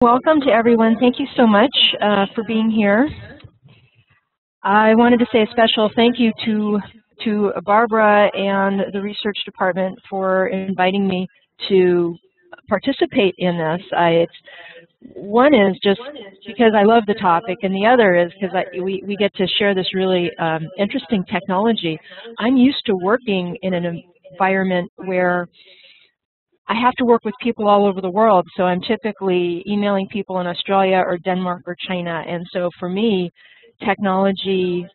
Welcome to everyone. Thank you so much for being here. I wanted to say a special thank you to Barbara and the research department for inviting me to participate in this. One is just because I love the topic, and the other is because we get to share this really interesting technology. I'm used to working in an environment where I have to work with people all over the world, so I'm typically emailing people in Australia or Denmark or China, and so for me, technology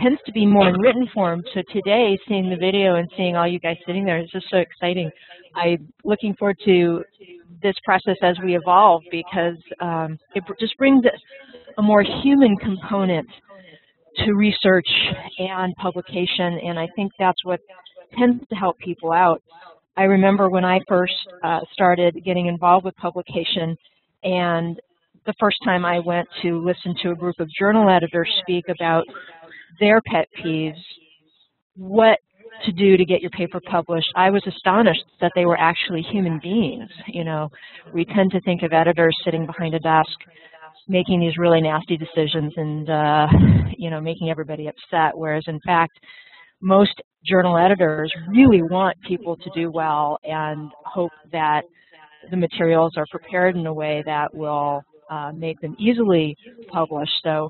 tends to be more in written form. So today, seeing the video and seeing all you guys sitting there is just so exciting. I'm looking forward to this process as we evolve because it just brings a more human component to research and publication, and I think that's what tends to help people out. I remember when I first started getting involved with publication, and the first time I went to listen to a group of journal editors speak about their pet peeves, what to do to get your paper published, I was astonished that they were actually human beings. You know, we tend to think of editors sitting behind a desk making these really nasty decisions and, you know, making everybody upset, whereas in fact, most journal editors really want people to do well and hope that the materials are prepared in a way that will make them easily published. So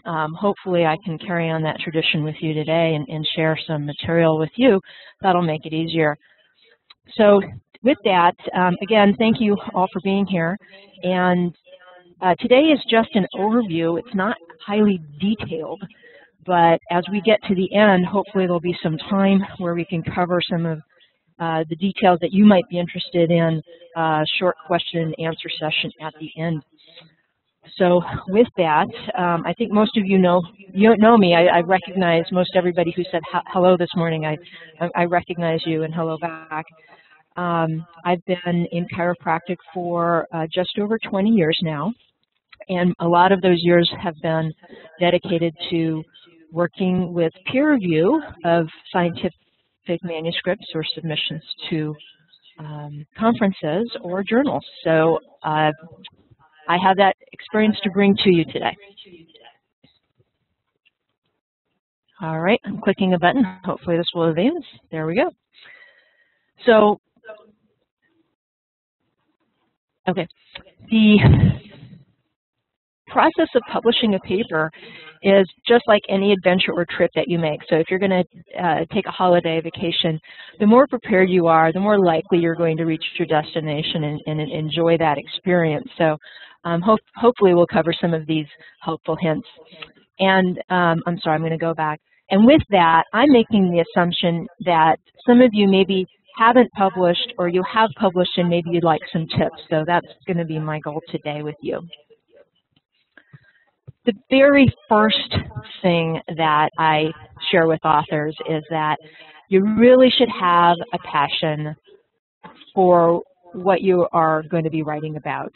hopefully I can carry on that tradition with you today and share some material with you that'll make it easier. So with that, again, thank you all for being here. And today is just an overview. It's not highly detailed. But as we get to the end, hopefully there'll be some time where we can cover some of the details that you might be interested in, short question and answer session at the end. So with that, I think most of you know me. I recognize most everybody who said hello this morning. I recognize you and hello back. I've been in chiropractic for just over 20 years now, and a lot of those years have been dedicated to working with peer review of scientific manuscripts or submissions to conferences or journals. So I have that experience to bring to you today. All right, I'm clicking a button. Hopefully this will advance. There we go. So, okay, the process of publishing a paper is just like any adventure or trip that you make. So if you're going to take a holiday vacation, the more prepared you are, the more likely you're going to reach your destination and enjoy that experience. So hopefully we'll cover some of these helpful hints. And I'm sorry, I'm going to go back. And with that, I'm making the assumption that some of you maybe haven't published or you have published and maybe you'd like some tips. So that's going to be my goal today with you. The very first thing that I share with authors is that you really should have a passion for what you are going to be writing about.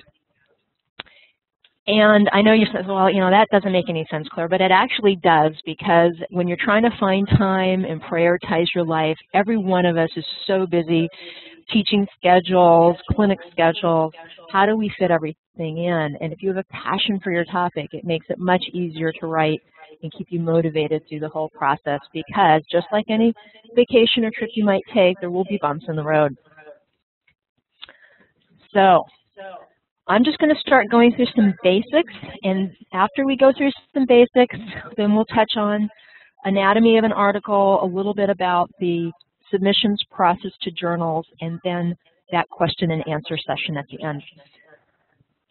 And I know you said, well, you know, that doesn't make any sense, Claire, but it actually does, because when you're trying to find time and prioritize your life, every one of us is so busy, teaching schedules, clinic schedules. How do we fit everything in? And if you have a passion for your topic, it makes it much easier to write and keep you motivated through the whole process, because just like any vacation or trip you might take, there will be bumps in the road. So I'm just going to start going through some basics, and after we go through some basics, then we'll touch on anatomy of an article, a little bit about the submissions process to journals, and then that question and answer session at the end.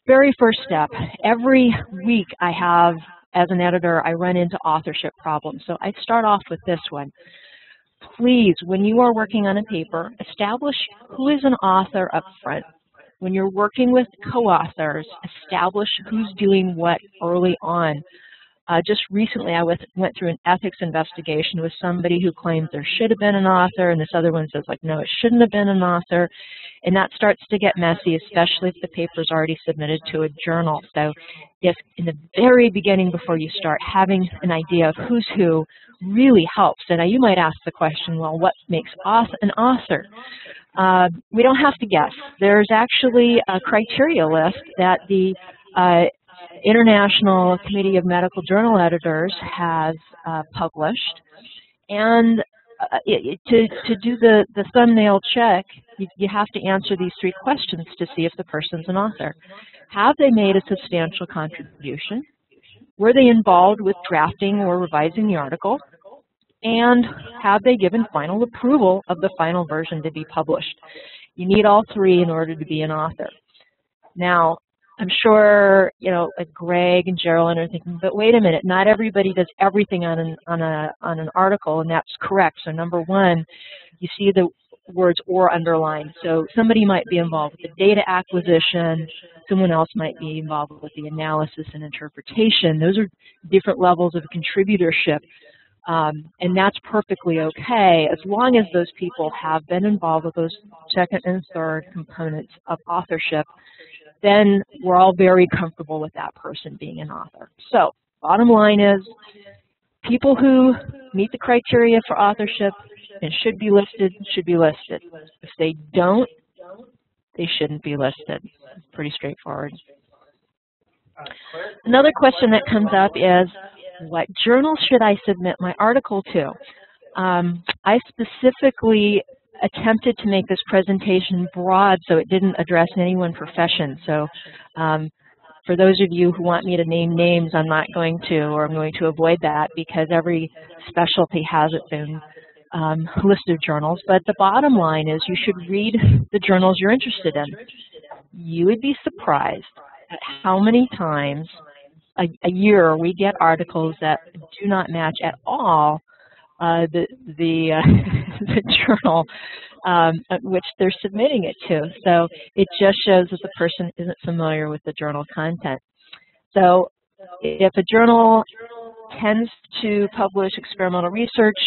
Very first step, every week I have, as an editor, I run into authorship problems. So I start off with this one. Please, when you are working on a paper, establish who is an author up front. When you're working with co-authors, establish who's doing what early on. Just recently, I went through an ethics investigation with somebody who claims there should have been an author, and this other one says, like, no, it shouldn't have been an author. And that starts to get messy, especially if the paper's already submitted to a journal. So if in the very beginning, before you start, having an idea of who's who really helps. And you might ask the question, well, what makes an author? We don't have to guess. There's actually a criteria list that the International Committee of Medical Journal Editors has published. And to do the thumbnail check, you have to answer these 3 questions to see if the person's an author. Have they made a substantial contribution? Were they involved with drafting or revising the article? And have they given final approval of the final version to be published? You need all 3 in order to be an author. Now, I'm sure, you know, like Greg and Geraldine are thinking, but wait a minute, not everybody does everything on an article, and that's correct. So number 1, you see the words "or" underlined. So somebody might be involved with the data acquisition, someone else might be involved with the analysis and interpretation. Those are different levels of contributorship, and that's perfectly okay as long as those people have been involved with those 2nd and 3rd components of authorship. Then we're all very comfortable with that person being an author. So bottom line is, people who meet the criteria for authorship and should be listed should be listed. If they don't, they shouldn't be listed. It's pretty straightforward. Another question that comes up is, what journal should I submit my article to? I specifically attempted to make this presentation broad so it didn't address any one profession. So for those of you who want me to name names, I'm not going to, or I'm going to avoid that because every specialty has its own list of journals. But the bottom line is you should read the journals you're interested in. You would be surprised at how many times a year we get articles that do not match at all the journal which they're submitting it to. So it just shows that the person isn't familiar with the journal content. So if a journal tends to publish experimental research,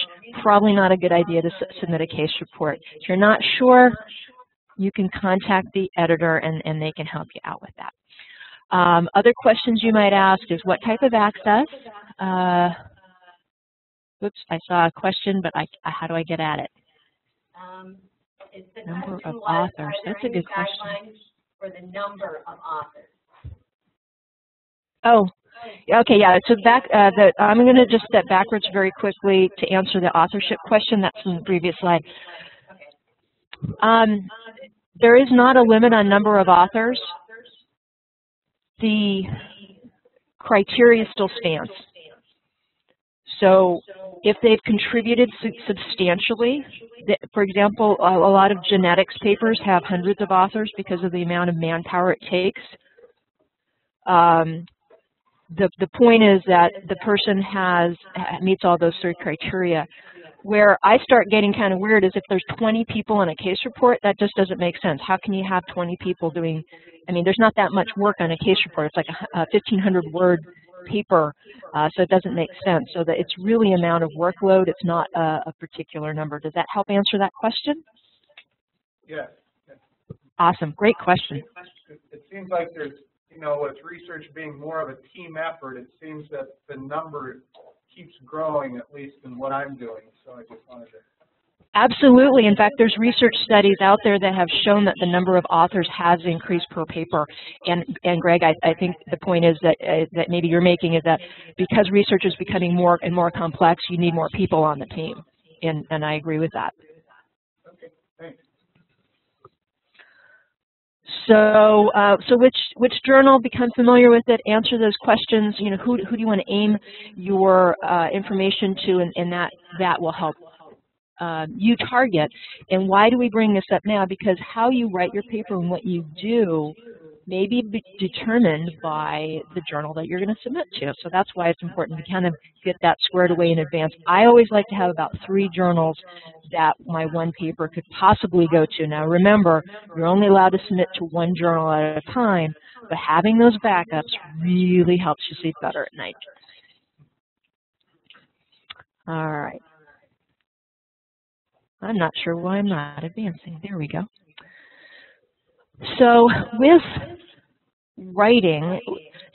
probably not a good idea to submit a case report. If you're not sure, you can contact the editor and they can help you out with that. Other questions you might ask is what type of access? Oops, I saw a question, but how do I get at it? Number of authors. That's a good question. For the number of authors. Oh, okay, yeah. So I'm going to just step backwards very quickly to answer the authorship question. That's in the previous slide. There is not a limit on number of authors. The criteria still stands. So if they've contributed substantially, for example, a lot of genetics papers have hundreds of authors because of the amount of manpower it takes. The point is that the person meets all those 3 criteria. Where I start getting kind of weird is if there's 20 people on a case report, that just doesn't make sense. How can you have 20 people doing, I mean, there's not that much work on a case report. It's like a 1,500-word paper, so it doesn't make sense. So that it's really amount of workload. It's not a particular number. Does that help answer that question? Yes. Awesome. Great question. It seems like there's, you know, with research being more of a team effort, it seems that the number keeps growing, at least in what I'm doing. So I just wanted to. Absolutely. In fact, there's research studies out there that have shown that the number of authors has increased per paper. And Greg, I think the point is that that maybe you're making is that because research is becoming more and more complex, you need more people on the team. And I agree with that. Okay, thanks. So, which journal? Become familiar with it. Answer those questions. You know, who do you want to aim your information to, and that will help you target. And why do we bring this up now? Because how you write your paper and what you do may be determined by the journal that you're going to submit to. So that's why it's important to kind of get that squared away in advance. I always like to have about 3 journals that my one paper could possibly go to. Now remember, you're only allowed to submit to 1 journal at a time, but having those backups really helps you sleep better at night. All right. I'm not sure why I'm not advancing. There we go. So with writing,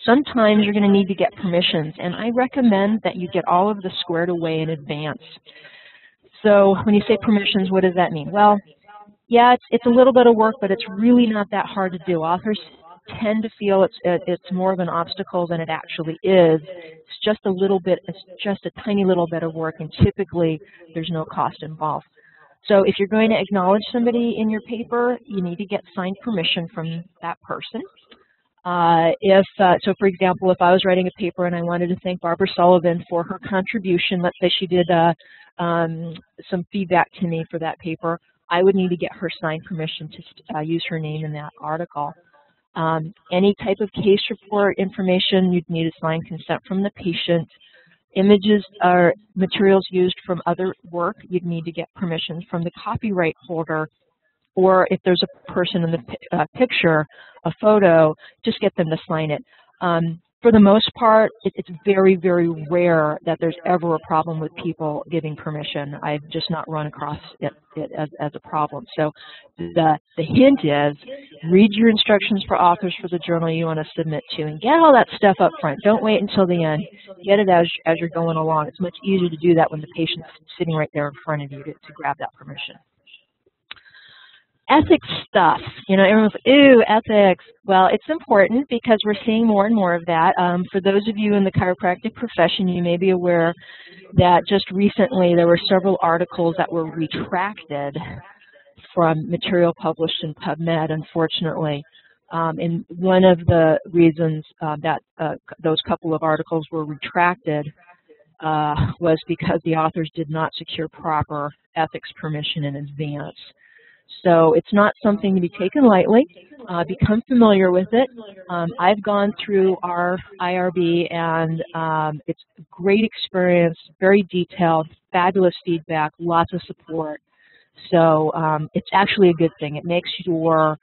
sometimes you're going to need to get permissions, and I recommend that you get all of this squared away in advance. So when you say permissions, what does that mean? Well, Yeah, it's a little bit of work, but it's really not that hard to do. Authors tend to feel it's more of an obstacle than it actually is. It's just a little bit, it's just a tiny little bit of work, and typically there's no cost involved. So if you're going to acknowledge somebody in your paper, you need to get signed permission from that person. So for example, if I was writing a paper and I wanted to thank Barbara Sullivan for her contribution, let's say she did some feedback to me for that paper, I would need to get her signed permission to use her name in that article. Any type of case report information, you'd need a signed consent from the patient. Images or materials used from other work, you'd need to get permission from the copyright holder, or if there's a person in the picture, a photo, just get them to sign it. For the most part, it's very, very rare that there's ever a problem with people giving permission. I've just not run across it as a problem. So the hint is, read your instructions for authors for the journal you want to submit to, and get all that stuff up front. Don't wait until the end. Get it as you're going along. It's much easier to do that when the patient's sitting right there in front of you to grab that permission. Ethics stuff, you know, everyone's like, ooh, ethics. Well, it's important because we're seeing more and more of that. For those of you in the chiropractic profession, you may be aware that just recently there were several articles that were retracted from material published in PubMed, unfortunately. And one of the reasons that those couple of articles were retracted was because the authors did not secure proper ethics permission in advance. So it's not something to be taken lightly. Become familiar with it. I've gone through our IRB, and it's a great experience, very detailed, fabulous feedback, lots of support. So it's actually a good thing. It makes your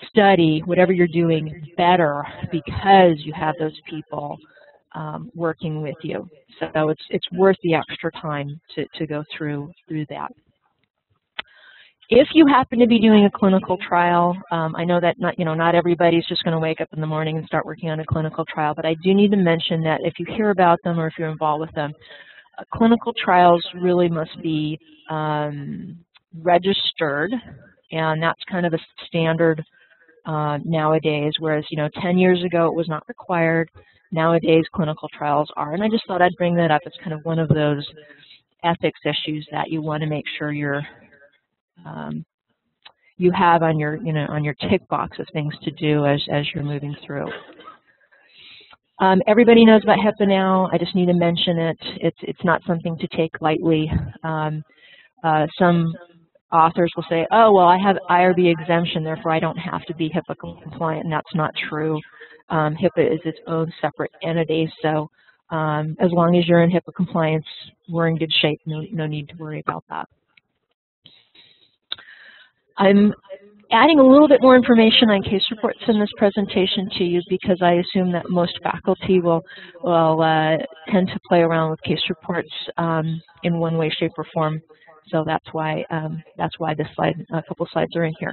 study, whatever you're doing, better because you have those people working with you. So it's worth the extra time to go through that. If you happen to be doing a clinical trial, I know that not everybody's just going to wake up in the morning and start working on a clinical trial, but I do need to mention that if you hear about them or if you're involved with them, clinical trials really must be registered, and that's kind of a standard nowadays, whereas 10 years ago it was not required. Nowadays clinical trials are, and I just thought I'd bring that up. It's kind of one of those ethics issues that you want to make sure you have on your on your tick box of things to do as you're moving through. Everybody knows about HIPAA now. I just need to mention it. It's not something to take lightly. Some authors will say, oh, well, I have IRB exemption, therefore I don't have to be HIPAA compliant, and that's not true. HIPAA is its own separate entity, so as long as you're in HIPAA compliance, we're in good shape. No need to worry about that. I'm adding a little bit more information on case reports in this presentation to you because I assume that most faculty will tend to play around with case reports in one way, shape, or form. So that's why this slide, a couple slides are in here.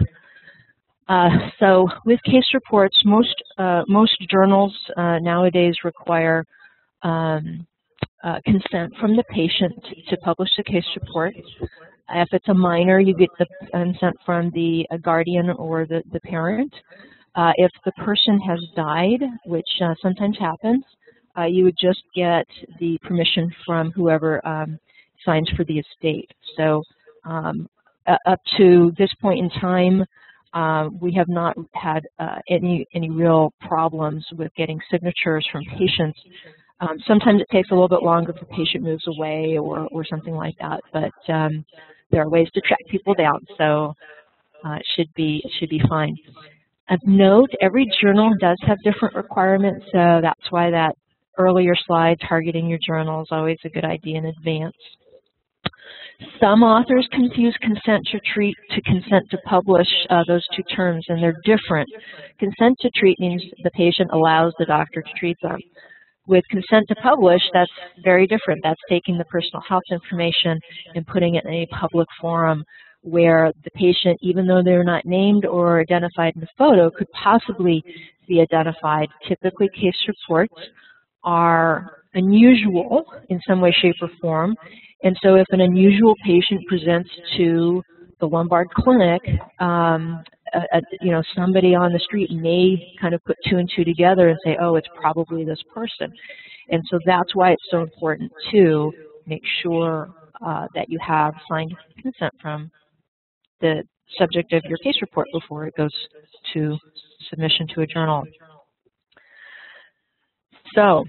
So with case reports, most journals nowadays require consent from the patient to publish the case report. If it's a minor, you get the consent from the guardian or the parent. If the person has died, which sometimes happens, you would just get the permission from whoever signs for the estate. So up to this point in time, we have not had any real problems with getting signatures from patients. Sometimes it takes a little bit longer if the patient moves away or something like that, but there are ways to track people down, so it should be fine. Of note, every journal does have different requirements, so that's why that earlier slide targeting your journal is always a good idea in advance. Some authors confuse consent to treat to consent to publish, those two terms, and they're different. Consent to treat means the patient allows the doctor to treat them. With consent to publish, that's very different. That's taking the personal health information and putting it in a public forum where the patient, even though they're not named or identified in the photo, could possibly be identified. Typically, case reports are unusual in some way, shape, or form. And so if an unusual patient presents to the Lombard Clinic, you know, somebody on the street may kind of put 2 and 2 together and say, oh, it's probably this person. And so that's why it's so important to make sure that you have signed consent from the subject of your case report before it goes to submission to a journal. So,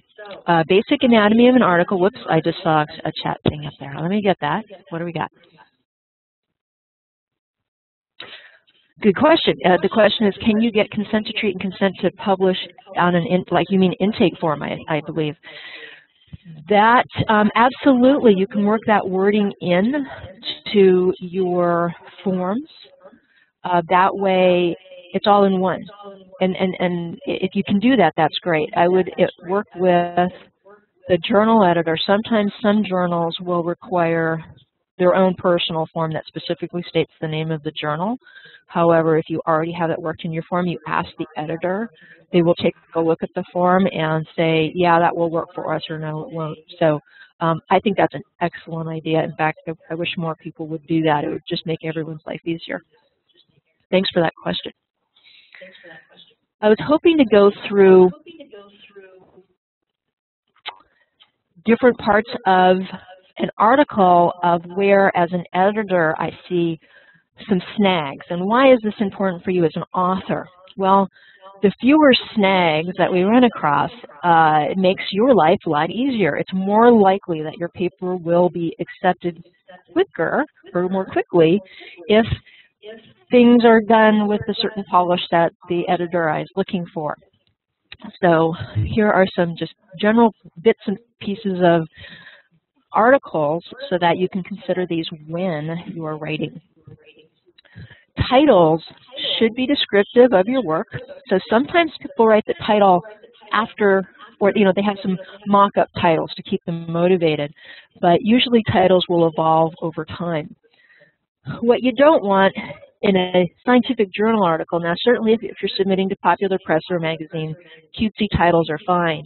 basic anatomy of an article. Whoops, I just saw a chat thing up there. Let me get that. What do we got? Good question. The question is, can you get consent to treat and consent to publish on an, like you mean intake form, I believe. That, absolutely, you can work that wording in to your forms. That way, it's all in one. And if you can do that, that's great. I would work with the journal editor. Sometimes some journals will require their own personal form that specifically states the name of the journal. However, if you already have it worked in your form, you ask the editor. They will take a look at the form and say, yeah, that will work for us, or no, it won't. So I think that's an excellent idea. In fact, I wish more people would do that. It would just make everyone's life easier. Thanks for that question. I was hoping to go through different parts of an article of where, as an editor, I see some snags. And why is this important for you as an author? Well, the fewer snags that we run across, it makes your life a lot easier. It's more likely that your paper will be accepted quicker or more quickly if things are done with a certain polish that the editor is looking for. So here are some just general bits and pieces of articles so that you can consider these when you are writing. Titles should be descriptive of your work. So sometimes people write the title after, or you know, they have some mock-up titles to keep them motivated, but usually titles will evolve over time. What you don't want in a scientific journal article, now certainly if you're submitting to Popular Press or a magazine, cutesy titles are fine,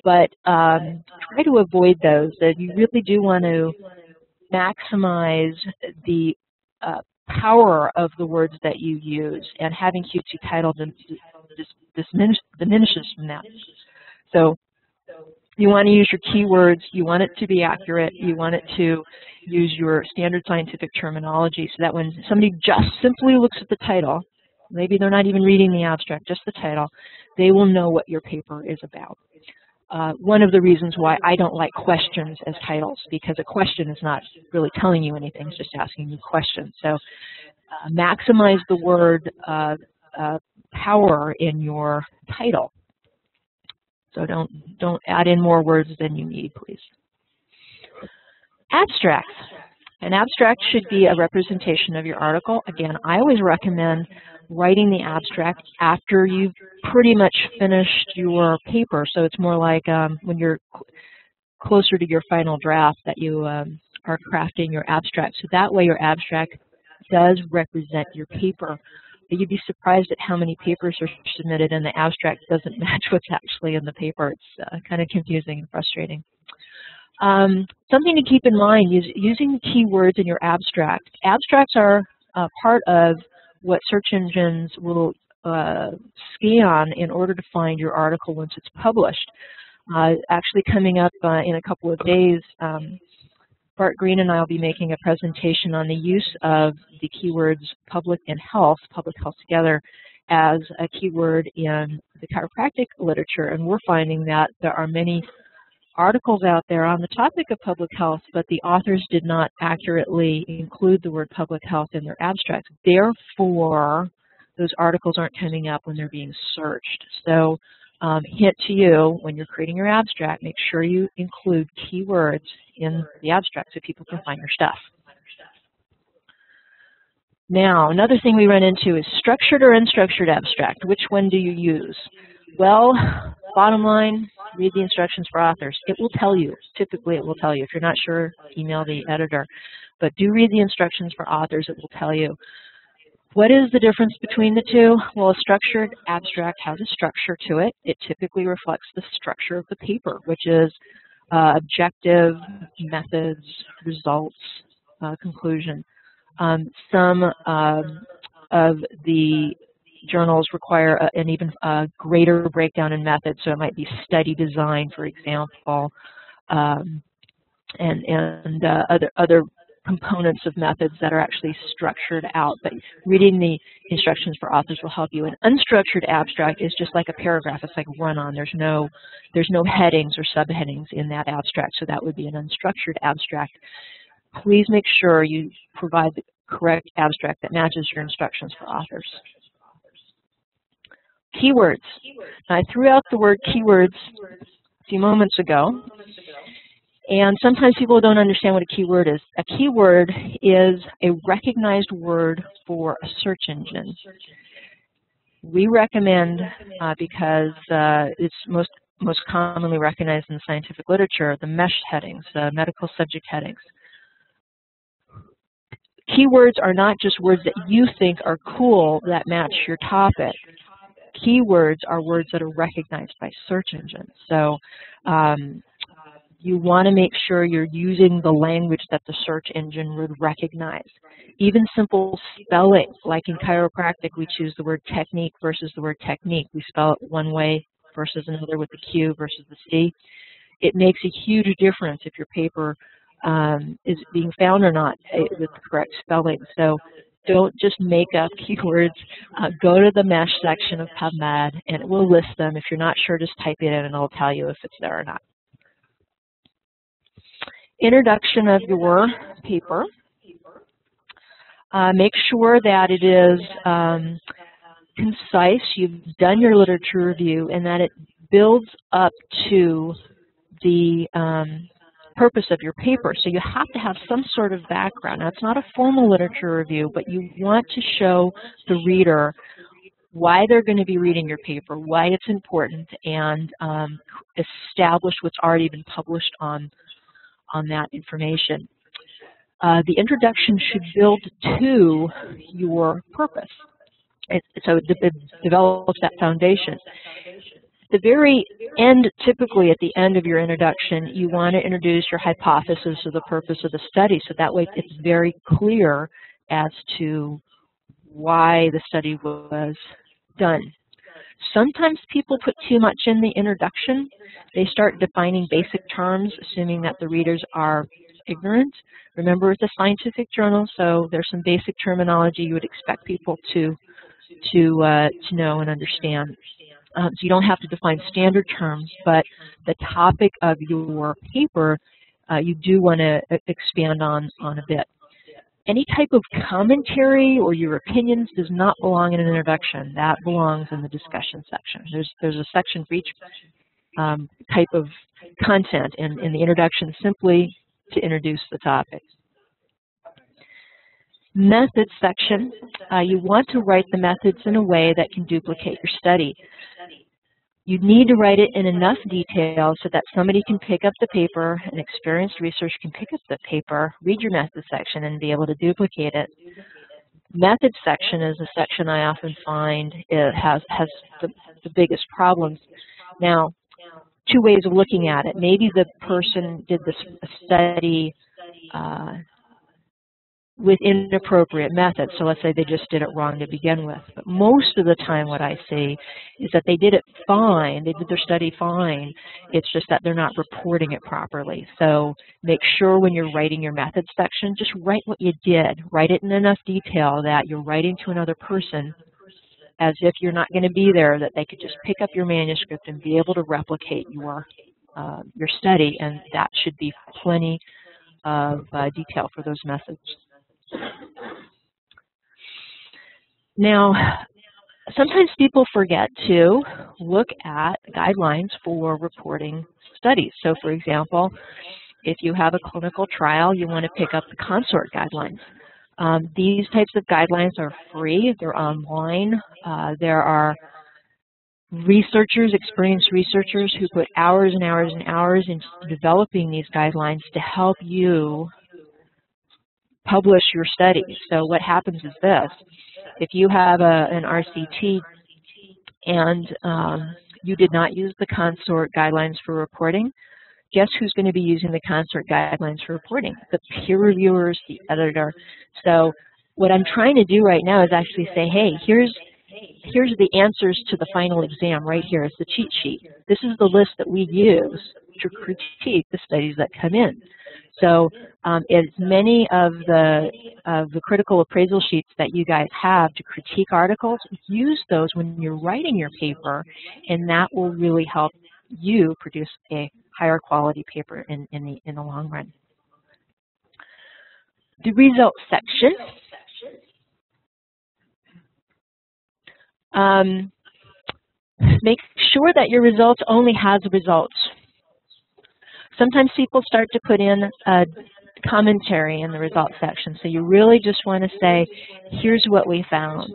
but try to avoid those. That you really do want to maximize the power of the words that you use, and having cutesy titles diminishes from that. So you want to use your keywords, you want it to be accurate, you want it to use your standard scientific terminology so that when somebody just simply looks at the title, maybe they're not even reading the abstract, just the title, they will know what your paper is about. One of the reasons why I don't like questions as titles, because a question is not really telling you anything, it's just asking you questions. So maximize the word power in your title. So don't add in more words than you need, please. Abstracts. An abstract should be a representation of your article. Again, I always recommend writing the abstract after you've pretty much finished your paper. So it's more like when you're closer to your final draft that you are crafting your abstract. So that way your abstract does represent your paper. You'd be surprised at how many papers are submitted and the abstract doesn't match what's actually in the paper. It's kind of confusing and frustrating. Something to keep in mind is using keywords in your abstract. Abstracts are part of what search engines will scan in order to find your article once it's published. Actually coming up in a couple of days, Bart Green and I will be making a presentation on the use of the keywords public and health, public health together, as a keyword in the chiropractic literature. And we're finding that there are many articles out there on the topic of public health, but the authors did not accurately include the word public health in their abstracts. Therefore, those articles aren't coming up when they're being searched. So, hint to you, when you're creating your abstract, make sure you include keywords in the abstract so people can find your stuff. Now, another thing we run into is structured or unstructured abstract. Which one do you use? Well, bottom line, read the instructions for authors. It will tell you. Typically, it will tell you. If you're not sure, email the editor. But do read the instructions for authors. It will tell you. What is the difference between the two? Well, a structured abstract has a structure to it. It typically reflects the structure of the paper, which is objective, methods, results, conclusion. Some of the journals require an even greater breakdown in methods, so it might be study design, for example, and other components of methods that are actually structured out. But reading the instructions for authors will help you. An unstructured abstract is just like a paragraph. It's like a run-on. There's no headings or subheadings in that abstract, so that would be an unstructured abstract. Please make sure you provide the correct abstract that matches your instructions for authors. Keywords. I threw out the word keywords a few moments ago. And sometimes people don't understand what a keyword is. A keyword is a recognized word for a search engine. We recommend, because it's most commonly recognized in scientific literature, the MESH headings, the medical subject headings. Keywords are not just words that you think are cool that match your topic. Keywords are words that are recognized by search engines. So you want to make sure you're using the language that the search engine would recognize. Even simple spelling, like in chiropractic, we choose the word technique versus the word technique. We spell it one way versus another with the Q versus the C. It makes a huge difference if your paper is being found or not with the correct spelling. So don't just make up keywords. Go to the MESH section of PubMed and it will list them. If you're not sure, just type it in and it'll tell you if it's there or not. Introduction of your paper. Make sure that it is concise, you've done your literature review, and that it builds up to the purpose of your paper. So you have to have some sort of background. Now, it's not a formal literature review, but you want to show the reader why they're going to be reading your paper, why it's important, and establish what's already been published on that information. The introduction should build to your purpose. So it develops that foundation. The very end, typically at the end of your introduction, you want to introduce your hypothesis or the purpose of the study, so that way it's very clear as to why the study was done. Sometimes people put too much in the introduction. They start defining basic terms, assuming that the readers are ignorant. Remember, it's a scientific journal, so there's some basic terminology you would expect people to know and understand. So you don't have to define standard terms, but the topic of your paper you do want to expand on a bit. Any type of commentary or your opinions does not belong in an introduction. That belongs in the discussion section. There's a section for each type of content in the introduction, simply to introduce the topic. Methods section. You want to write the methods in a way that can duplicate your study. You need to write it in enough detail so that somebody can pick up the paper, an experienced researcher can pick up the paper, read your methods section, and be able to duplicate it. Methods section is a section I often find it has the biggest problems. Now, two ways of looking at it. Maybe the person did this study with inappropriate methods. So let's say they just did it wrong to begin with. But most of the time what I see is that they did it fine, they did their study fine, it's just that they're not reporting it properly. So make sure when you're writing your methods section, just write what you did. Write it in enough detail that you're writing to another person as if you're not going to be there, that they could just pick up your manuscript and be able to replicate your study, and that should be plenty of detail for those methods. Now, sometimes people forget to look at guidelines for reporting studies. So, for example, if you have a clinical trial, you want to pick up the consort guidelines. These types of guidelines are free. They're online. There are researchers, experienced researchers, who put hours and hours and hours into developing these guidelines to help you publish your study. So what happens is this: if you have an RCT and you did not use the consort guidelines for reporting, guess who's going to be using the consort guidelines for reporting? The peer reviewers, the editor. So what I'm trying to do right now is actually say, hey, here's the answers to the final exam right here. It's the cheat sheet. This is the list that we use to critique the studies that come in. So as many of the critical appraisal sheets that you guys have to critique articles, use those when you're writing your paper, and that will really help you produce a higher quality paper in the long run. The results section. Make sure that your results only has results. Sometimes people start to put in a commentary in the results section, so you really just want to say, here's what we found.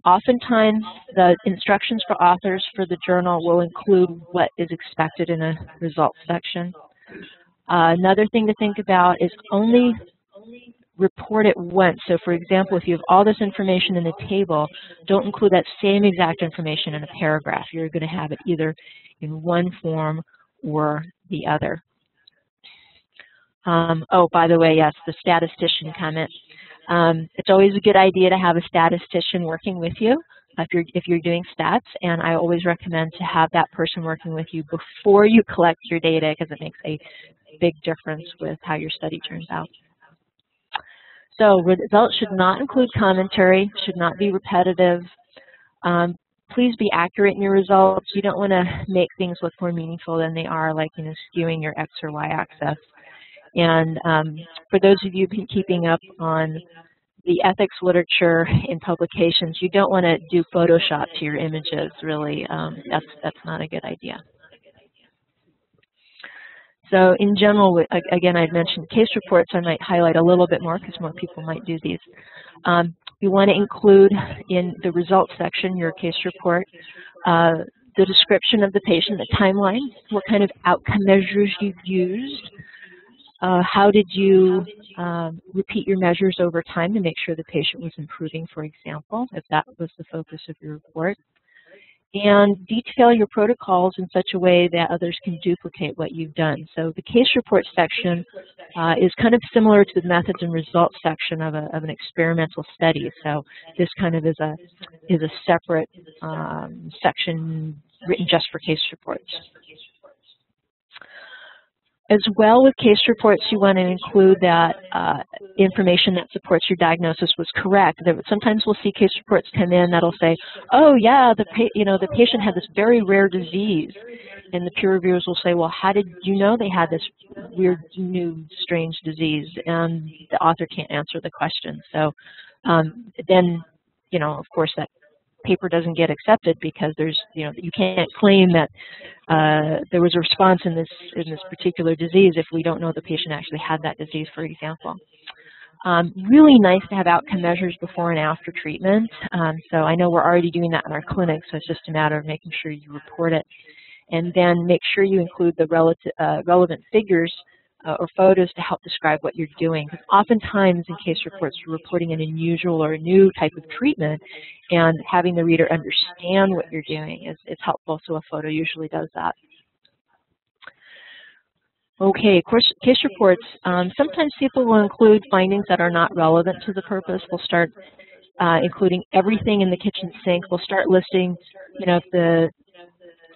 Oftentimes, the instructions for authors for the journal will include what is expected in a results section. Another thing to think about is only report it once. So for example, if you have all this information in the table, don't include that same exact information in a paragraph. You're going to have it either in one form or the other. Oh, by the way, yes, the statistician comment. It's always a good idea to have a statistician working with you if you're doing stats, and I always recommend to have that person working with you before you collect your data, because it makes a big difference with how your study turns out. So results should not include commentary, should not be repetitive. Please be accurate in your results. You don't want to make things look more meaningful than they are, like skewing your X or Y axis. And for those of you who've been keeping up on the ethics literature in publications, you don't want to do Photoshop to your images, really. That's not a good idea. So in general, again, I'd mentioned case reports. I might highlight a little bit more because more people might do these. You want to include in the results section, your case report, the description of the patient, the timeline, what kind of outcome measures you've used, how did you repeat your measures over time to make sure the patient was improving, for example, if that was the focus of your report. And detail your protocols in such a way that others can duplicate what you've done. So the case report section is kind of similar to the methods and results section of an experimental study. So this kind of is a separate section written just for case reports. As well with case reports, you want to include that information that supports your diagnosis was correct. Sometimes we'll see case reports come in that'll say, oh yeah, the patient had this very rare disease. And the peer reviewers will say, well, how did you know they had this weird, new, strange disease? And the author can't answer the question. So then, of course, that paper doesn't get accepted because there's, you can't claim that there was a response in this particular disease if we don't know the patient actually had that disease, for example. Really nice to have outcome measures before and after treatment. So I know we're already doing that in our clinic, so it's just a matter of making sure you report it. And then make sure you include the relevant figures or photos to help describe what you're doing. Because oftentimes in case reports, you're reporting an unusual or a new type of treatment, and having the reader understand what you're doing is helpful, so a photo usually does that. Okay, of course, case reports, sometimes people will include findings that are not relevant to the purpose. They'll start including everything in the kitchen sink. They'll start listing, if the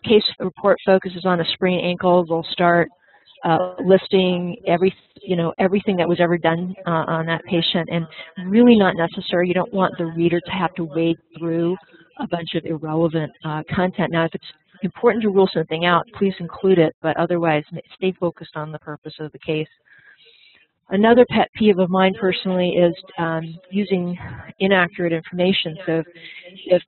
case report focuses on a sprained ankle, they'll start listing everything that was ever done on that patient, and really not necessary. You don't want the reader to have to wade through a bunch of irrelevant content. Now, if it's important to rule something out, please include it, but otherwise stay focused on the purpose of the case. Another pet peeve of mine personally is using inaccurate information. So if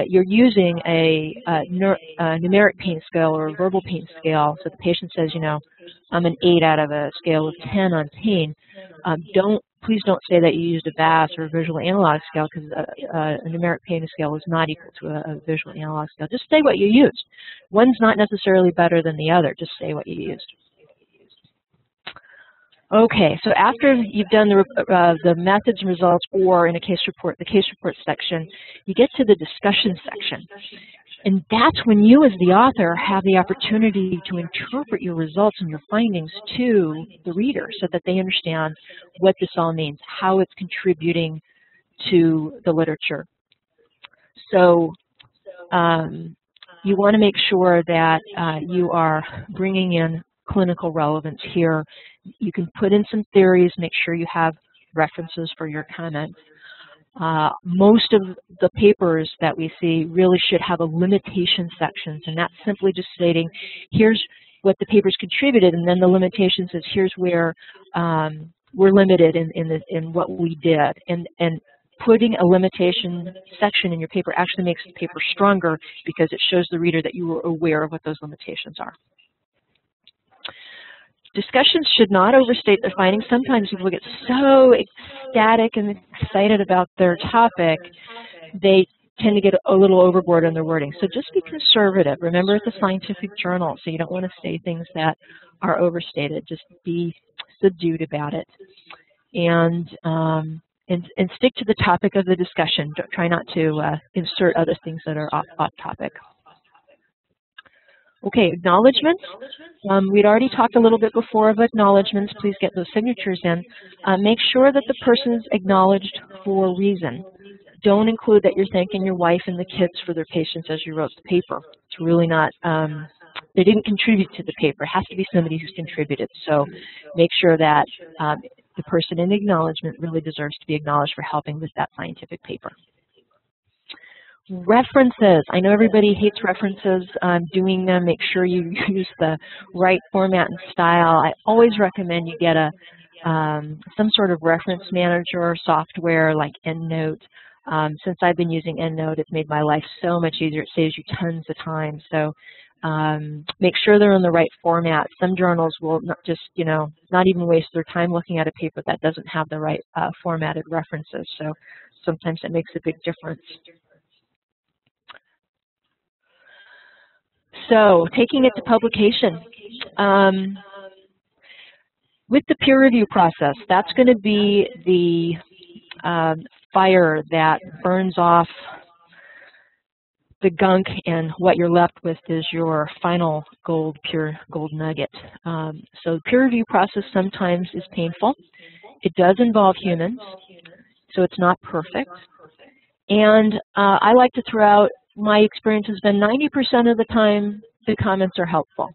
you're using a numeric pain scale or a verbal pain scale, so the patient says, I'm an 8 out of a scale of 10 on pain, please don't say that you used a VAS or a visual analog scale, because a numeric pain scale is not equal to a visual analog scale. Just say what you used. One's not necessarily better than the other. Just say what you used. Okay, so after you've done the methods and results, or in a case report, the case report section, you get to the discussion section. And that's when you as the author have the opportunity to interpret your results and your findings to the reader so that they understand what this all means, how it's contributing to the literature. So you want to make sure that you are bringing in clinical relevance here. You can put in some theories, make sure you have references for your comments. Most of the papers that we see really should have a limitation sections, and that's simply just stating, here's what the papers contributed, and then the limitations is here's where we're limited in what we did. And putting a limitation section in your paper actually makes the paper stronger because it shows the reader that you were aware of what those limitations are. Discussions should not overstate their findings. Sometimes people get so ecstatic and excited about their topic, they tend to get a little overboard in their wording. So just be conservative. Remember, it's a scientific journal, so you don't want to say things that are overstated. Just be subdued about it. And stick to the topic of the discussion. Try not to insert other things that are off topic. Okay, acknowledgements. We'd already talked a little bit before of acknowledgements. Please get those signatures in. Make sure that the person's acknowledged for a reason. Don't include that you're thanking your wife and the kids for their patience as you wrote the paper. It's really not, they didn't contribute to the paper. It has to be somebody who's contributed. So make sure that the person in acknowledgement really deserves to be acknowledged for helping with that scientific paper. References. I know everybody hates references. Doing them, make sure you use the right format and style. I always recommend you get some sort of reference manager software like EndNote. Since I've been using EndNote, it's made my life so much easier. It saves you tons of time. So make sure they're in the right format. Some journals will not just, not even waste their time looking at a paper that doesn't have the right formatted references. So sometimes that makes a big difference. So taking it to publication. With the peer review process, that's going to be the fire that burns off the gunk, and what you're left with is your final pure gold nugget. So the peer review process sometimes is painful. It does involve humans, so it's not perfect. And I like to throw out, my experience has been 90% of the time the comments are helpful.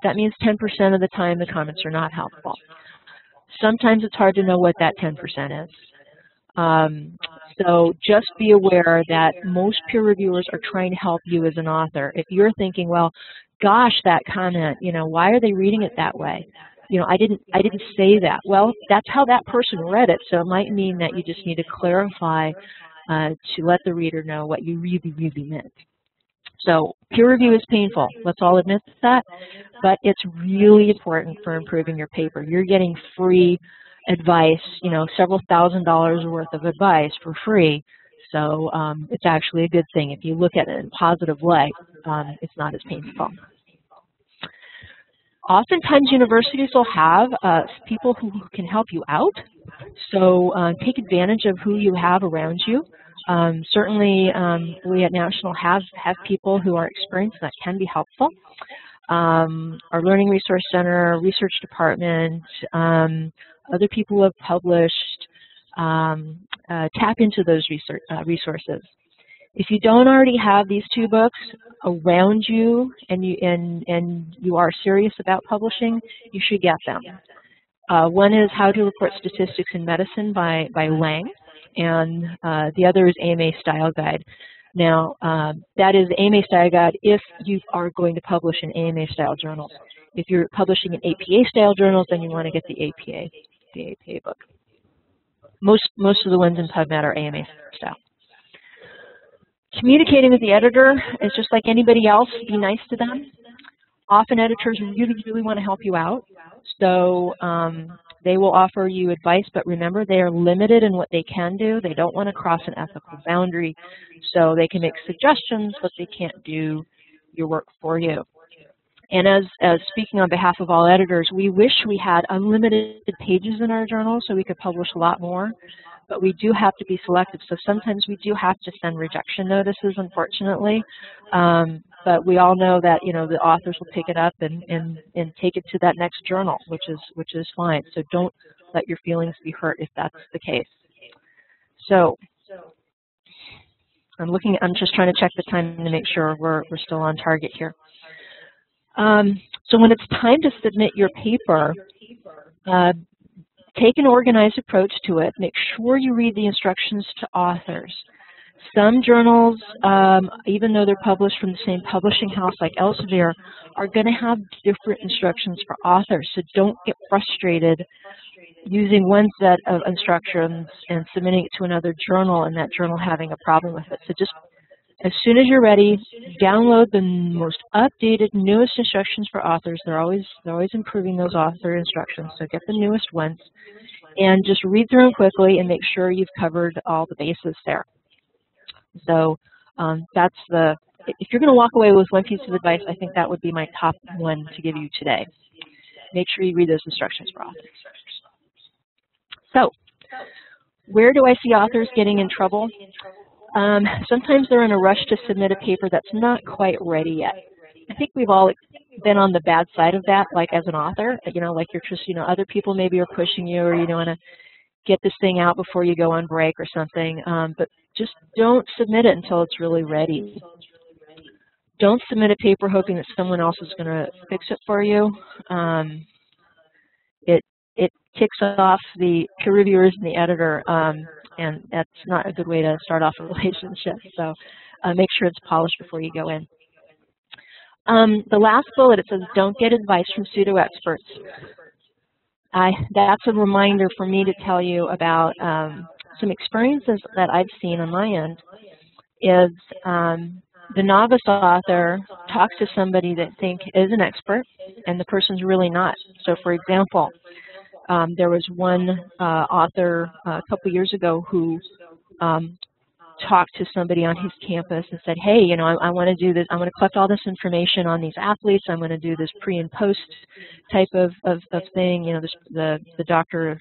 That means 10% of the time the comments are not helpful. Sometimes it's hard to know what that 10% is. So just be aware that most peer reviewers are trying to help you as an author. If you're thinking, well, gosh, that comment, why are they reading it that way? I didn't say that. Well, that's how that person read it, so it might mean that you just need to clarify to let the reader know what you really, really meant. So peer review is painful. Let's all admit that, but it's really important for improving your paper. You're getting free advice, several $1,000s worth of advice for free. So it's actually a good thing. If you look at it in a positive light, it's not as painful. Oftentimes universities will have people who can help you out. So take advantage of who you have around you. Certainly we at National have people who are experienced that can be helpful. Our Learning Resource Center, Research Department, other people who have published, tap into those resources. If you don't already have these two books around you and you are serious about publishing, you should get them. One is How to Report Statistics in Medicine by Lang, and the other is AMA Style Guide. Now, that is the AMA Style Guide if you are going to publish in AMA Style journals. If you're publishing in APA Style journals, then you want to get the APA book. Most of the ones in PubMed are AMA Style. Communicating with the editor is just like anybody else. Be nice to them. Often editors really, really want to help you out. So they will offer you advice, but remember they are limited in what they can do. They don't want to cross an ethical boundary. So they can make suggestions, but they can't do your work for you. And as speaking on behalf of all editors, we wish we had unlimited pages in our journal so we could publish a lot more. but we do have to be selective. So sometimes we do have to send rejection notices, unfortunately. But we all know that, you know, the authors will pick it up and take it to that next journal, which is fine. So don't let your feelings be hurt if that's the case. So I'm just trying to check the time to make sure we're still on target here. So when it's time to submit your paper, take an organized approach to it. Make sure you read the instructions to authors. Some journals, even though they're published from the same publishing house like Elsevier, are going to have different instructions for authors. So don't get frustrated using one set of instructions and submitting it to another journal and that journal having a problem with it. So just as soon as you're ready, download the most updated, newest instructions for authors. They're always improving those author instructions, so get the newest ones. And just read through them quickly and make sure you've covered all the bases there. So that's if you're going to walk away with one piece of advice, I think that would be my top one to give you today. Make sure you read those instructions for authors. So where do I see authors getting in trouble? Sometimes they're in a rush to submit a paper that's not quite ready yet. I think we've all been on the bad side of that, like as an author, you know, like you're just, you know, other people maybe are pushing you, or you don't want to get this thing out before you go on break or something, but just don't submit it until it's really ready. Don't submit a paper hoping that someone else is going to fix it for you. It kicks off the peer reviewers and the editor, and that's not a good way to start off a relationship. So make sure it's polished before you go in. The last bullet, it says, don't get advice from pseudo-experts. That's a reminder for me to tell you about some experiences that I've seen on my end. Is the novice author talks to somebody that they think is an expert, and the person's really not. So for example, there was one author a couple years ago who talked to somebody on his campus and said, hey, you know, I want to do this, I want to collect all this information on these athletes, I'm going to do this pre and post type of thing, you know, the doctor,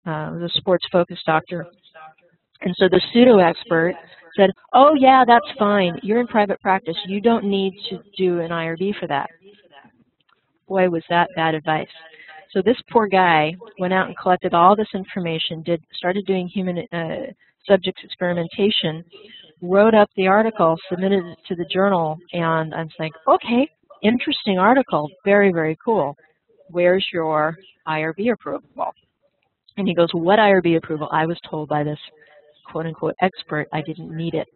the sports focused doctor. And so the pseudo-expert said, oh yeah, that's fine, you're in private practice, you don't need to do an IRB for that. Boy, was that bad advice. So this poor guy went out and collected all this information, started doing human subjects experimentation, wrote up the article, submitted it to the journal, and I'm like, okay, interesting article, very, very cool. Where's your IRB approval? And he goes, what IRB approval? I was told by this quote-unquote expert I didn't need it.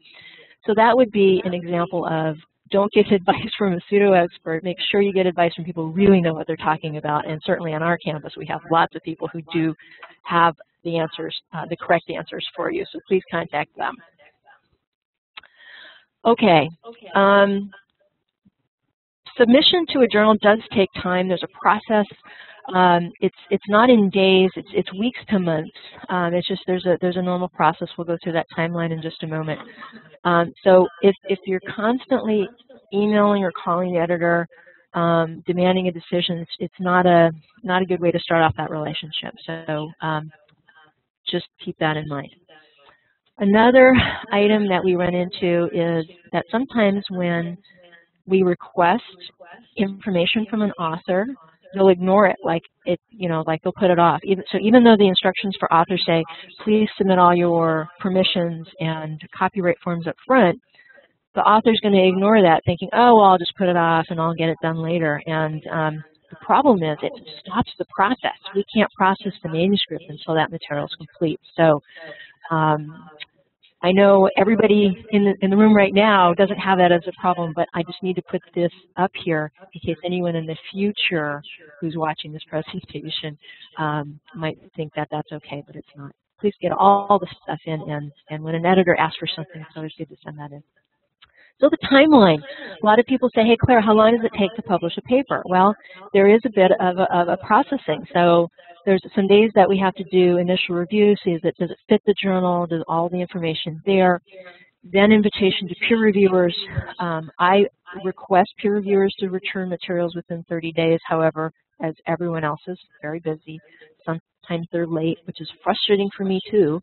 So that would be an example of don't get advice from a pseudo-expert. Make sure you get advice from people who really know what they're talking about. And certainly on our campus, we have lots of people who do have the answers, the correct answers for you. So please contact them. Okay. Submission to a journal does take time. There's a process. It's not in days. It's weeks to months. It's just there's a normal process. We'll go through that timeline in just a moment. So if you're constantly emailing or calling the editor, demanding a decision, it's not a good way to start off that relationship. So just keep that in mind. Another item that we run into is that sometimes when we request information from an author, they'll ignore it, like they'll put it off. Even though the instructions for authors say, please submit all your permissions and copyright forms up front, the author's going to ignore that, thinking, oh, well, I'll just put it off and I'll get it done later. And the problem is it stops the process. We can't process the manuscript until that material is complete. So I know everybody in the room right now doesn't have that as a problem, but I just need to put this up here in case anyone in the future who's watching this presentation might think that that's okay, but it's not. Please get all the stuff in, and when an editor asks for something, it's always good to send that in. So the timeline. A lot of people say, hey, Claire, how long does it take to publish a paper? Well, there is a bit of a processing. So there's some days that we have to do initial review, see does it fit the journal, does all the information there, then invitation to peer reviewers. I request peer reviewers to return materials within 30 days. However, as everyone else is very busy, Sometimes they're late, which is frustrating for me too.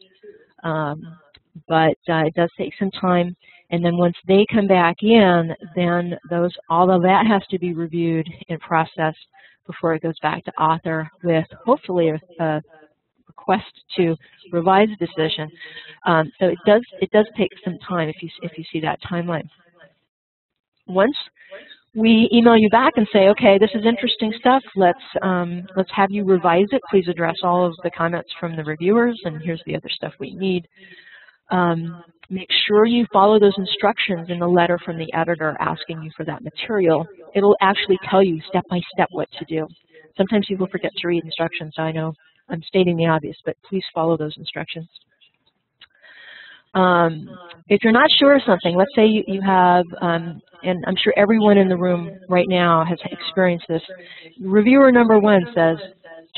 But it does take some time. And then once they come back in, then all of that has to be reviewed and processed before it goes back to author with hopefully a request to revise the decision. So it does take some time if you see that timeline. Once we email you back and say, okay, this is interesting stuff. Let's have you revise it. Please address all of the comments from the reviewers, and here's the other stuff we need. Make sure you follow those instructions in the letter from the editor asking you for that material. It'll actually tell you step by step what to do. Sometimes people forget to read instructions. I know I'm stating the obvious, but please follow those instructions. If you're not sure of something, let's say you have, and I'm sure everyone in the room right now has experienced this. Reviewer number 1 says,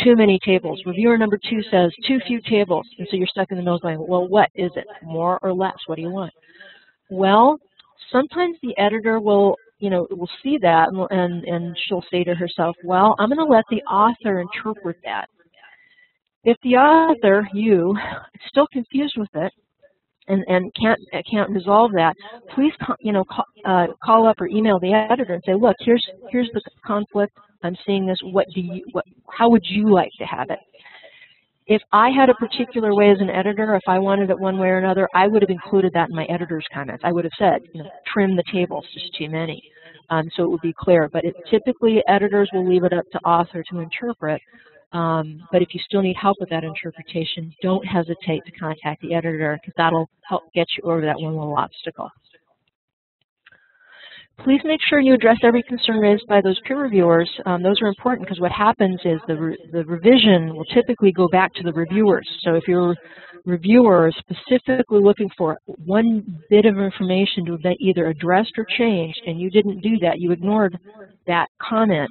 too many tables. Reviewer number 2 says, too few tables. And so you're stuck in the middle going, well, what is it? More or less? What do you want? Well, sometimes the editor will see that and she'll say to herself, well, I'm going to let the author interpret that. If the author, you, is still confused with it, and can't resolve that, please call up or email the editor and say, look, here's the conflict. I'm seeing this. How would you like to have it? If I had a particular way as an editor, if I wanted it one way or another, I would have included that in my editor's comments. I would have said, trim the tables, just too many, so it would be clear. But typically, editors will leave it up to author to interpret. But if you still need help with that interpretation, don't hesitate to contact the editor, because that'll help get you over that one little obstacle. Please make sure you address every concern raised by those peer reviewers. Those are important because what happens is the revision will typically go back to the reviewers. So if your reviewer is specifically looking for one bit of information to be either addressed or changed, and you didn't do that, you ignored that comment,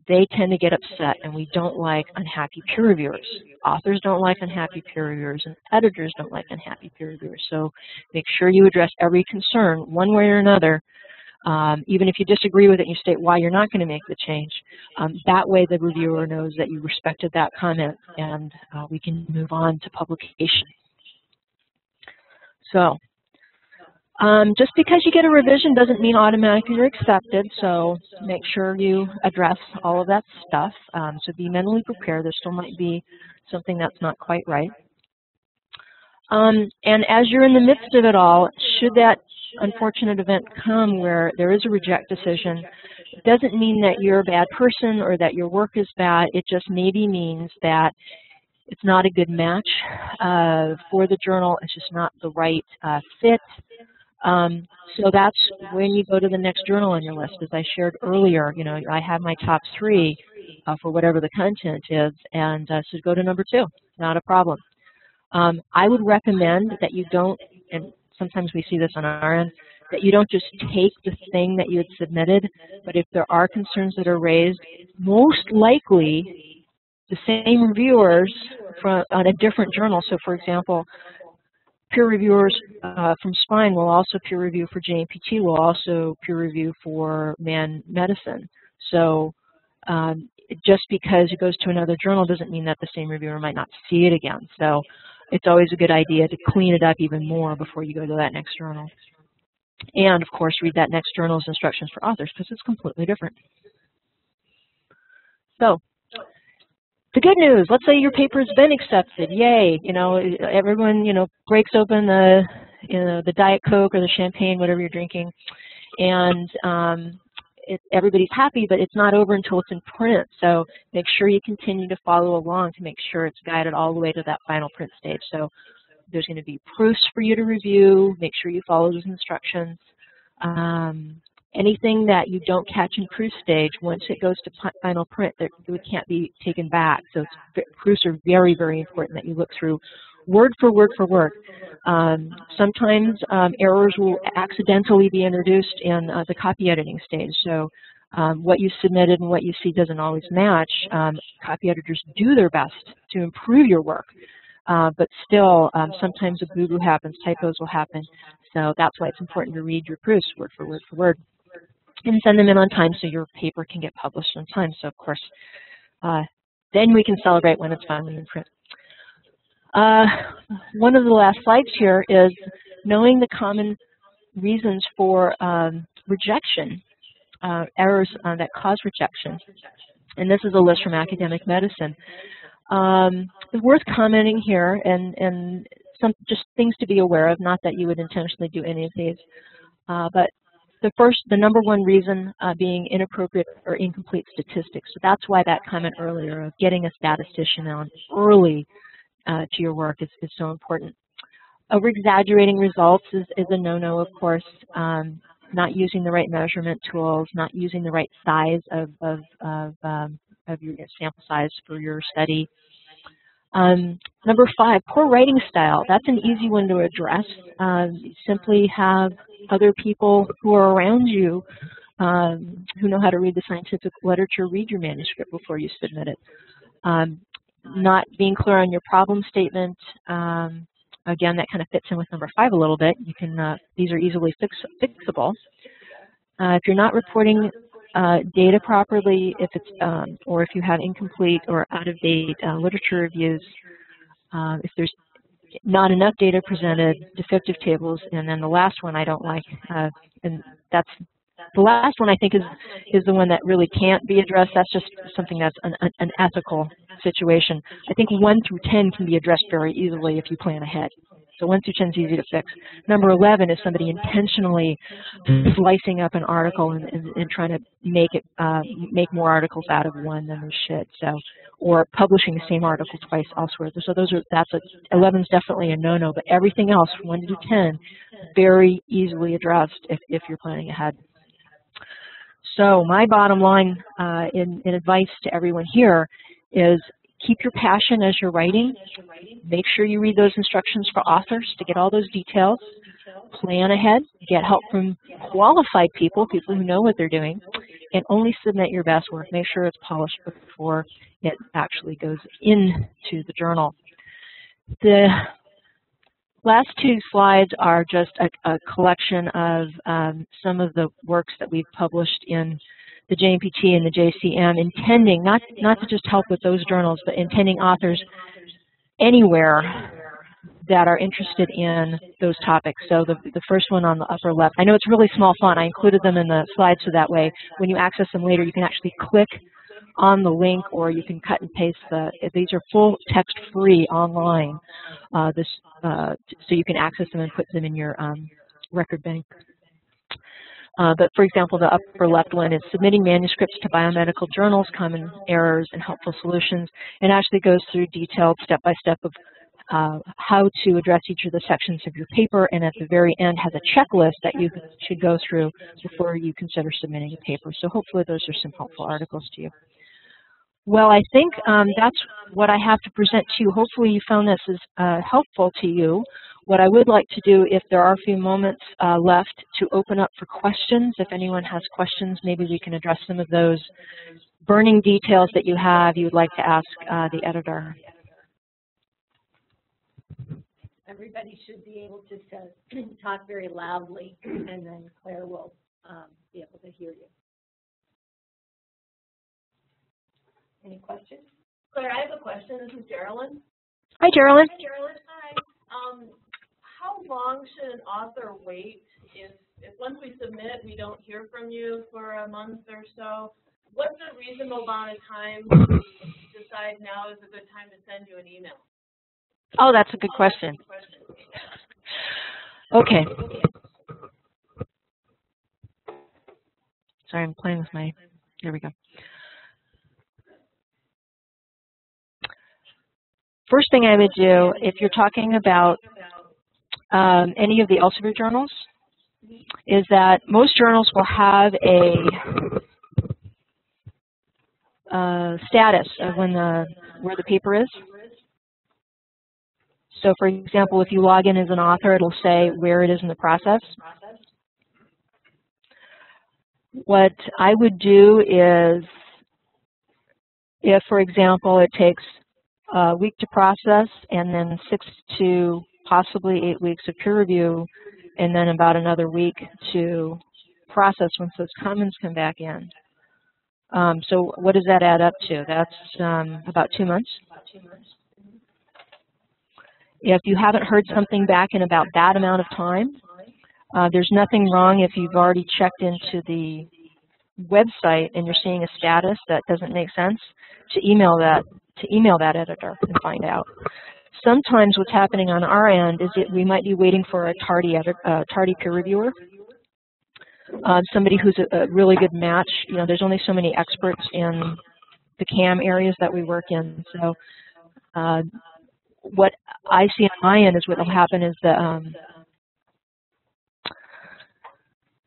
they tend to get upset, and we don't like unhappy peer reviewers. Authors don't like unhappy peer reviewers, and editors don't like unhappy peer reviewers. So make sure you address every concern one way or another. Even if you disagree with it and you state why you're not going to make the change, that way the reviewer knows that you respected that comment, and we can move on to publication. So just because you get a revision doesn't mean automatically you're accepted, so make sure you address all of that stuff. So be mentally prepared. There still might be something that's not quite right. And as you're in the midst of it all, should that unfortunate event come where there is a reject decision, it doesn't mean that you're a bad person or that your work is bad. It just maybe means that it's not a good match for the journal. It's just not the right fit. So that's when you go to the next journal on your list. As I shared earlier, I have my top 3 for whatever the content is, and so go to number 2, not a problem. I would recommend that you don't, and sometimes we see this on our end, that you don't just take the thing that you had submitted, but if there are concerns that are raised, most likely the same reviewers on a different journal. So for example, peer reviewers from Spine will also peer review for JMPT, will also peer review for Man Medicine. So just because it goes to another journal doesn't mean that the same reviewer might not see it again. So it's always a good idea to clean it up even more before you go to that next journal. And of course, read that next journal's instructions for authors, because it's completely different. So the good news, let's say your paper has been accepted, yay, everyone, breaks open the Diet Coke or the champagne, whatever you're drinking, and everybody's happy, but it's not over until it's in print. So make sure you continue to follow along to make sure it's guided all the way to that final print stage. So there's going to be proofs for you to review. Make sure you follow those instructions. Anything that you don't catch in proof stage, once it goes to final print, it can't be taken back. So proofs are very, very important that you look through word for word for word. Sometimes errors will accidentally be introduced in the copy editing stage. So what you submitted and what you see doesn't always match. Copy editors do their best to improve your work. But still, sometimes a boo-boo happens, typos will happen. So that's why it's important to read your proofs word for word for word. And send them in on time so your paper can get published on time. So of course, Then we can celebrate when it's finally in print. One of the last slides here is knowing the common reasons for rejection, errors that cause rejection. And this is a list from academic medicine. It's worth commenting here, and some just things to be aware of, not that you would intentionally do any of these. But the number one reason being inappropriate or incomplete statistics. So that's why that comment earlier of getting a statistician on early to your work is so important. Over-exaggerating results is a no-no, of course. Not using the right measurement tools, not using the right size of your sample size for your study. Number 5, poor writing style. That's an easy one to address. Simply have other people who are around you who know how to read the scientific literature read your manuscript before you submit it. Not being clear on your problem statement. Again, that kind of fits in with number 5 a little bit. You can these are easily fixable. If you're not reporting data properly, if it's or if you have incomplete or out-of-date literature reviews, if there's not enough data presented, defective tables, and then the last one I don't like, and that's the last one I think is the one that really can't be addressed. That's just something that's an ethical situation. I think 1 through 10 can be addressed very easily if you plan ahead. So 1 through 10 is easy to fix. Number 11 is somebody intentionally slicing up an article and trying to make more articles out of one than they should. So, or publishing the same article twice elsewhere. So 11 is definitely a no-no. But everything else, 1 to 10, very easily addressed if you're planning ahead. So my bottom line in advice to everyone here is keep your passion as you're writing. Make sure you read those instructions for authors to get all those details. Plan ahead. Get help from qualified people who know what they're doing. And only submit your best work. Make sure it's polished before it actually goes into the journal. The last 2 slides are just a collection of some of the works that we've published in the JMPT and the JCM, intending not to just help with those journals, but intending authors anywhere that are interested in those topics. So the first one on the upper left, I know it's really small font. I included them in the slides so that way when you access them later, you can actually click on the link, or you can cut and paste these are full text free online. So you can access them and put them in your record bank. But for example, the upper left one is submitting manuscripts to biomedical journals, common errors and helpful solutions. It actually goes through detailed step-by-step of how to address each of the sections of your paper, and at the very end has a checklist that you should go through before you consider submitting a paper. So hopefully those are some helpful articles to you. Well, I think that's what I have to present to you. Hopefully you found this is helpful to you. What I would like to do, if there are a few moments left, to open up for questions. If anyone has questions, maybe we can address some of those burning details that you would like to ask the editor. Everybody should be able to talk very loudly, and then Claire will be able to hear you. Any questions? Claire, I have a question. This is Geraldine. Hi, Geraldine. Hi, Geraldine. Hi. How long should an author wait if once we submit, we don't hear from you for a month or so? What's a reasonable amount of time to decide now is a good time to send you an email? Oh, that's a good question. Okay. Sorry, I'm playing with here we go. First thing I would do, if you're talking about any of the Elsevier journals, is that most journals will have a status of where the paper is. So for example, if you log in as an author, it'll say where it is in the process. What I would do is, if for example it takes a week to process and then 6 to possibly 8 weeks of peer review, and then about another week to process once those comments come back in. So what does that add up to? That's about 2 months. If you haven't heard something back in about that amount of time, there's nothing wrong if you've already checked into the website and you're seeing a status that doesn't make sense, to email that editor and find out. Sometimes what's happening on our end is that we might be waiting for a tardy peer reviewer, somebody who's a really good match. You know, there's only so many experts in the CAM areas that we work in. So what I see on my end is what will happen is that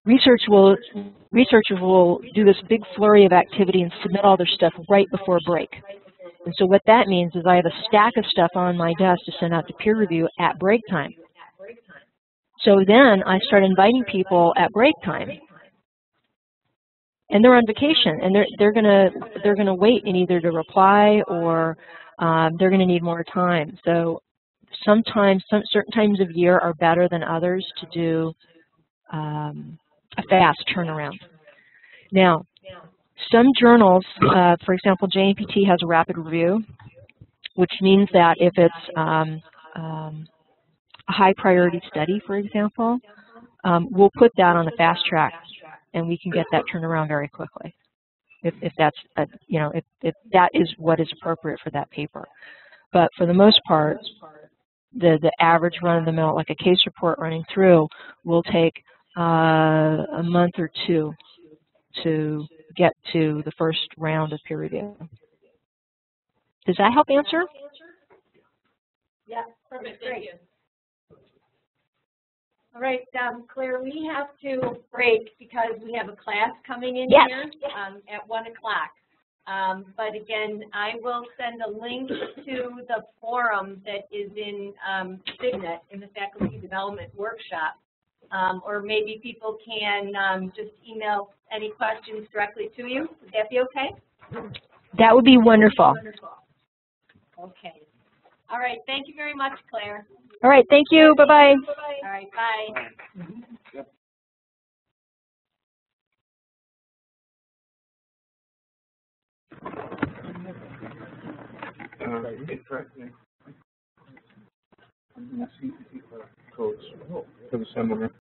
researchers will do this big flurry of activity and submit all their stuff right before break. And so what that means is I have a stack of stuff on my desk to send out to peer review at break time. So then I start inviting people at break time, and they're on vacation, and they're gonna wait in either to reply or they're gonna need more time. So sometimes certain times of year are better than others to do a fast turnaround. Now, some journals, for example, JMPT has a rapid review, which means that if it's a high priority study, for example, we'll put that on the fast track, and we can get that turnaround very quickly, if that's if that is what is appropriate for that paper. But for the most part, the average run-of-the-mill, like a case report running through, will take a month or two to get to the first round of peer review. Does that help answer? Yeah, Perfect, great. thank you. All right, Claire, we have to break because we have a class coming in Yes. here at 1 o'clock. But again, I will send a link to the forum that is in Signet in the Faculty Development Workshop. Or maybe people can just email any questions directly to you. Would that be okay? That would be wonderful. Okay. All right. Thank you very much, Claire. All right, thank you. Bye-bye. All right. Bye. Codes for the seminar.